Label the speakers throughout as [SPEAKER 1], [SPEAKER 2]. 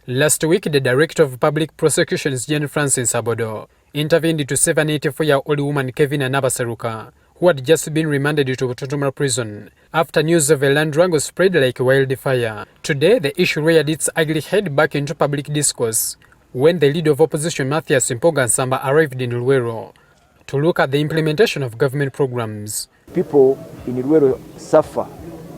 [SPEAKER 1] Last week, the Director of Public Prosecutions, Jane Francis Abodo, intervened to save an 84-year-old woman, Kevin Anabaseruka, who had just been remanded to Totomara prison after news of a land wrangle spread like wildfire. Today, the issue reared its ugly head back into public discourse when the leader of opposition, Mathias Mpuuga, arrived in Luweero to look at the implementation of government programs.
[SPEAKER 2] People in Luweero suffer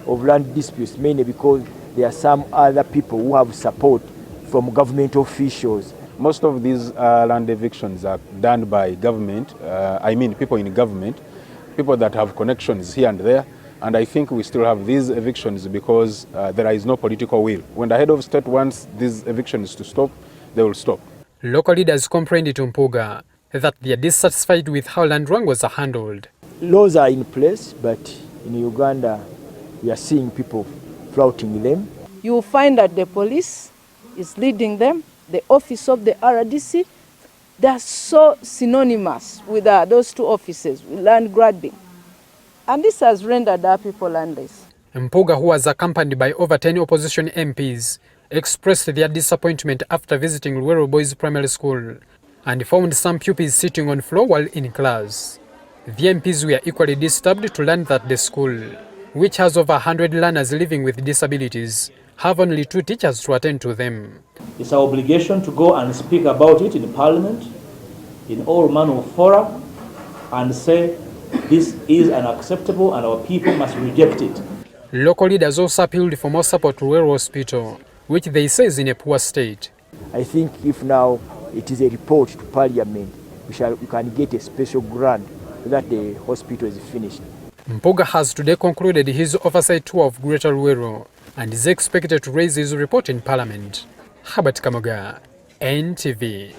[SPEAKER 2] of land disputes mainly because there are some other people who have support from government officials.
[SPEAKER 3] Most of these land evictions are done by government, I mean people in government, people that have connections here and there, and I think we still have these evictions because there is no political will. When the head of state wants these evictions to stop, they will stop.
[SPEAKER 1] Local leaders complained to Mpuuga that they are dissatisfied with how land wrangles are handled.
[SPEAKER 2] Laws are in place, but in Uganda we are seeing people flouting them.
[SPEAKER 4] You will find that the police is leading them, the office of the RDC. They are so synonymous with those two offices, with land grabbing. And this has rendered our people landless.
[SPEAKER 1] Mpuuga, who was accompanied by over 10 opposition MPs, expressed their disappointment after visiting Luweero Boys Primary School and found some pupils sitting on the floor while in class. The MPs were equally disturbed to learn that the school, which has over 100 learners living with disabilities, have only 2 teachers to attend to them.
[SPEAKER 5] It's our obligation to go and speak about it in Parliament, in all manner of fora, and say this is unacceptable and our people must reject it.
[SPEAKER 1] Local leaders also appealed for more support to Luweero Hospital, which they say is in a poor state.
[SPEAKER 2] I think if now it is a report to Parliament, we can get a special grant so that the hospital is finished.
[SPEAKER 1] Mpuuga has today concluded his oversight tour of Greater Luweero and is expected to raise his report in Parliament. Habat Kamoga, NTV.